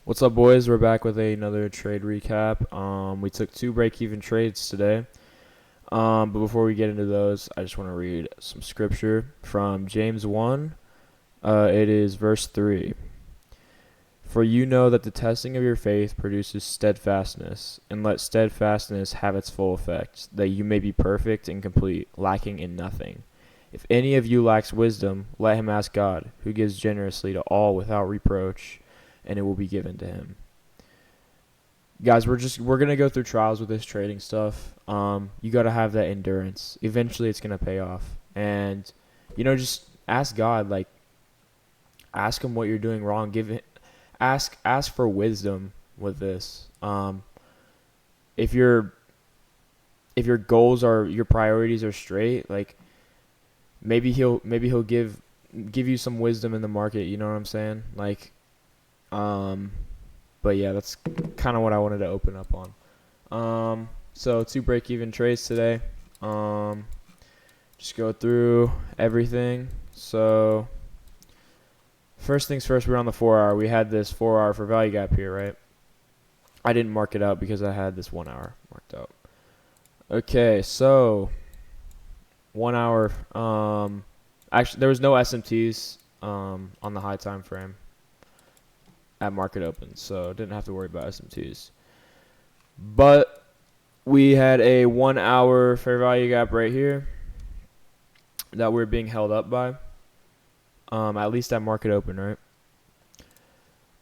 What's up, boys? We're back with another trade recap. We took two break-even trades today. But before we get into those, I just want to read some scripture from James 1. It is verse 3. For you know that the testing of your faith produces steadfastness, and let steadfastness have its full effect, that you may be perfect and complete, lacking in nothing. If any of you lacks wisdom, let him ask God, who gives generously to all without reproach, and it will be given to him. Guys, we're gonna go through trials with this trading stuff. You gotta have that endurance. Eventually, it's gonna pay off, and just ask God. Like, ask him what you're doing wrong. Ask for wisdom with this. If your goals are your priorities are straight, like maybe he'll give you some wisdom in the market. You know what I'm saying? Like, but yeah, that's kind of what I wanted to open up on. So two break-even trades today. Just go through everything. So first things first, we're on the 4-hour. We had this 4-hour for value gap here, right? I didn't mark it out because I had this 1 hour marked out. Okay, so 1 hour. Actually, there was no SMTs on the high time frame at market open, so didn't have to worry about SMTs. But we had a 1 hour fair value gap right here that we're being held up by. At least at market open, right?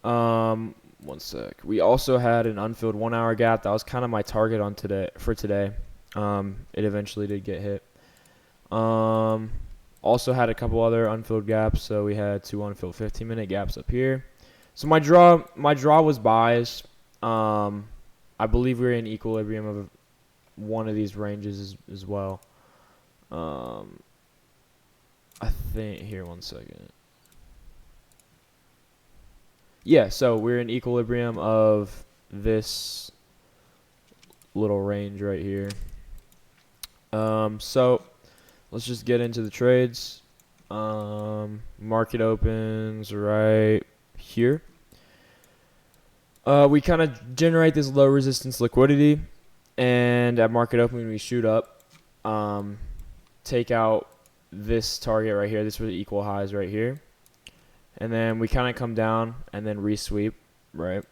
One sec. We also had an unfilled 1 hour gap. That was kind of my target on today. It eventually did get hit. Also had a couple other unfilled gaps. So we had two unfilled 15-minute gaps up here. So my draw was buys. I believe we're in equilibrium of one of these ranges as well. I think here, one second. Yeah, so we're in equilibrium of this little range right here. So let's just get into the trades. Market opens right here. We kind of generate this low resistance liquidity, and at market opening we shoot up, take out this target right here. This was equal highs right here, and then we kind of come down and then resweep, right?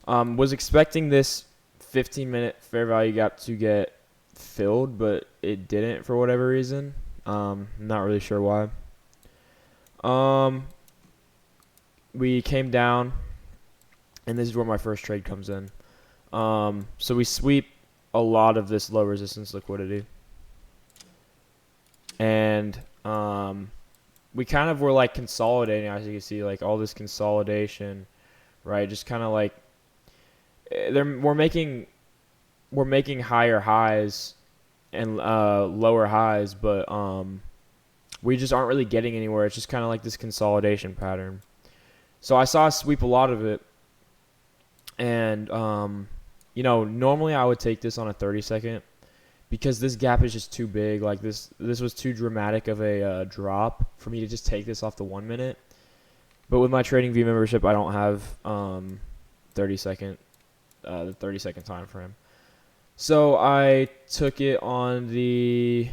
Was expecting this 15-minute fair value gap to get filled, but it didn't for whatever reason. Not really sure why. We came down, and this is where my first trade comes in. So we sweep a lot of this low resistance liquidity, and we kind of were like consolidating, as you can see, like all this consolidation, right? Just kind of like we're making higher highs and lower highs, but we just aren't really getting anywhere. It's just kind of like this consolidation pattern. So I saw us sweep a lot of it, and normally I would take this on a 30-second because this gap is just too big. Like this was too dramatic of a drop for me to just take this off the 1 minute. But with my TradingView membership, I don't have the 30-second time frame. So I took it on the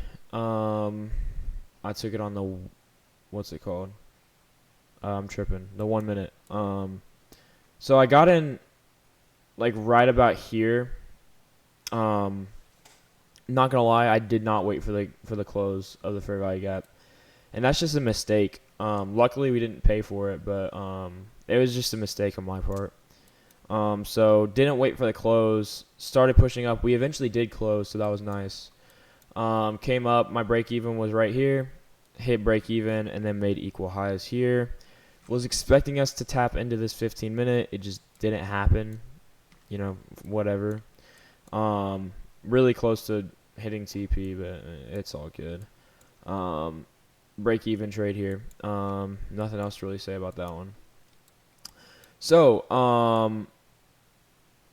what's it called? I'm tripping. The 1 minute. So I got in like right about here. Not gonna lie, I did not wait for the close of the fair value gap, and that's just a mistake. Luckily we didn't pay for it, but it was just a mistake on my part. So didn't wait for the close. Started pushing up. We eventually did close, so that was nice. Came up. My break even was right here. Hit break even, and then made equal highs here. Was expecting us to tap into this 15-minute. It just didn't happen. Whatever. Really close to hitting TP, but it's all good. Break even trade here. Nothing else to really say about that one. So,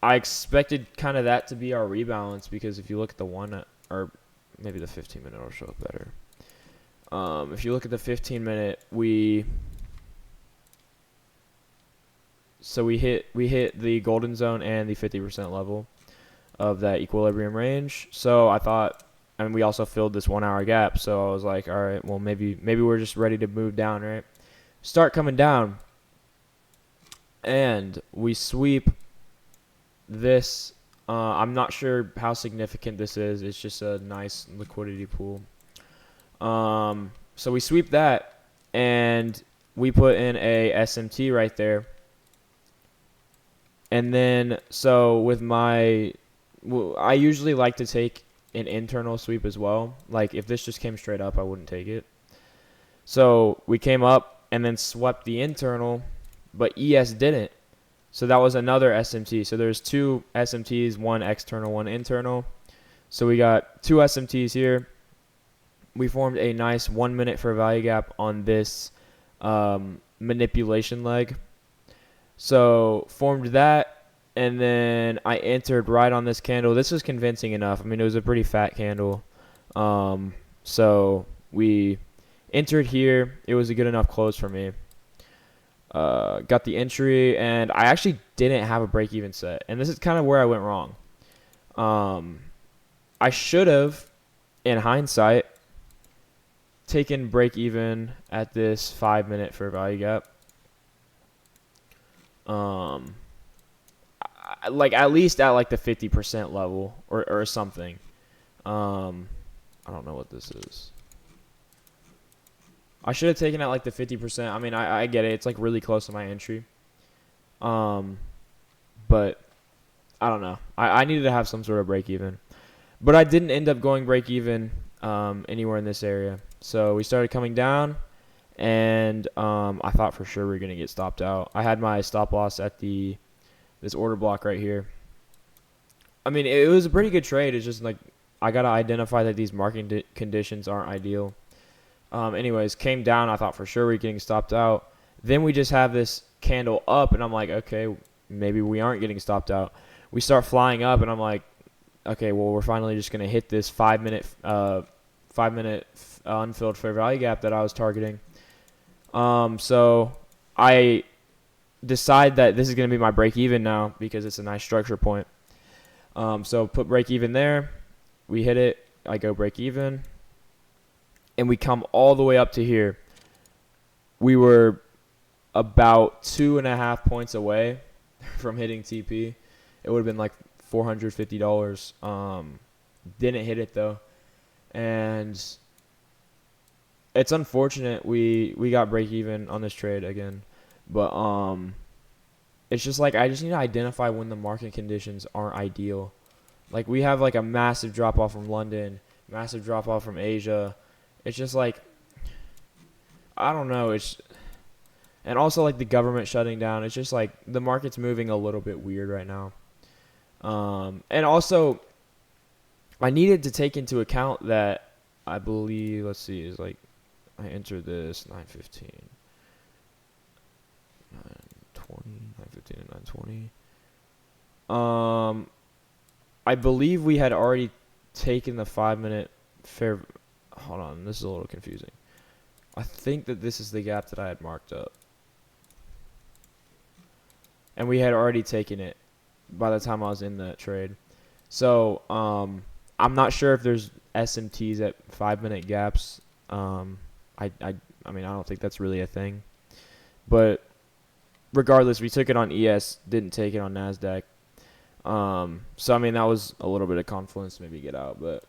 I expected kind of that to be our rebalance, because if you look at the or maybe the 15-minute will show up better. If you look at the 15-minute, so we hit the golden zone and the 50% level of that equilibrium range. So I thought, and we also filled this 1 hour gap. So I was like, all right, well maybe we're just ready to move down, right? Start coming down, and we sweep this. I'm not sure how significant this is. It's just a nice liquidity pool. So we sweep that, and we put in a SMT right there. And then, so with I usually like to take an internal sweep as well. Like, if this just came straight up, I wouldn't take it. So we came up and then swept the internal, but ES didn't. So that was another SMT. So there's two SMTs, one external, one internal. So we got two SMTs here. We formed a nice 1 minute fair value gap on this manipulation leg. So formed that, and then I entered right on this candle. This was convincing enough. I mean, it was a pretty fat candle. So we entered here. It was a good enough close for me. Got the entry, and I actually didn't have a break-even set. And this is kind of where I went wrong. I should have, in hindsight, taken break-even at this 5 minute fair value gap. Like at least at like the 50% level or something. I don't know what this is. I should have taken at like the 50%. I mean, I get it. It's like really close to my entry. But I don't know. I needed to have some sort of break even. But I didn't end up going break even anywhere in this area. So we started coming down, and I thought for sure we were going to get stopped out. I had my stop loss at this order block right here. I mean, it was a pretty good trade. It's just like I got to identify that these market conditions aren't ideal. Anyways, came down. I thought for sure we were getting stopped out. Then we just have this candle up, and I'm like, okay, maybe we aren't getting stopped out. We start flying up, and I'm like, okay, well, we're finally just going to hit this 5 minute unfilled fair value gap that I was targeting. So I decide that this is going to be my break even now because it's a nice structure point. So put break even there. We hit it. I go break even. And we come all the way up to here. We were about 2.5 points away from hitting TP. It would have been like $450. Didn't hit it though. And it's unfortunate we got break even on this trade again. But it's just like I just need to identify when the market conditions aren't ideal. Like we have like a massive drop off from London, massive drop off from Asia. It's just like I don't know, and also like the government shutting down. It's just like the market's moving a little bit weird right now. And also I needed to take into account that I believe, let's see, is like I entered this 9:15. 9:15 and 9:20. I believe we had already taken the 5 minute fair. Hold on, this is a little confusing. I think that this is the gap that I had marked up, and we had already taken it by the time I was in that trade. So I'm not sure if there's SMTs at 5 minute gaps. I mean, I don't think that's really a thing, but regardless, we took it on ES, didn't take it on NASDAQ. So I mean, that was a little bit of confluence to maybe get out, but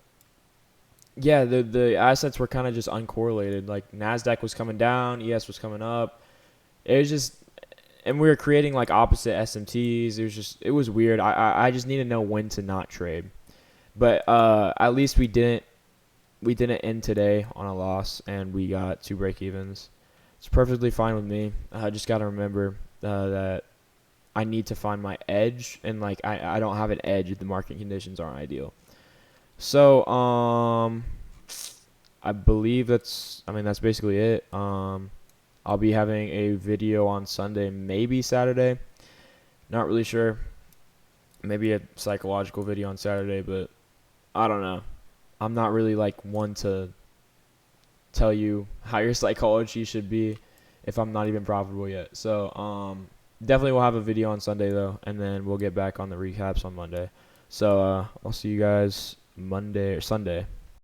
yeah, the assets were kind of just uncorrelated. Like NASDAQ was coming down, ES was coming up. It was just, and we were creating like opposite SMTs. It was weird. I just need to know when to not trade. But at least we didn't end today on a loss, and we got 2 break evens. It's perfectly fine with me. I just got to remember that I need to find my edge, and like I don't have an edge if the market conditions aren't ideal. So I believe that's basically it. I'll be having a video on Sunday, maybe Saturday. Not really sure. Maybe a psychological video on Saturday, but I don't know. I'm not really like one to tell you how your psychology should be if I'm not even profitable yet. So Definitely we'll have a video on Sunday though, and then we'll get back on the recaps on Monday. So I'll see you guys Monday or Sunday.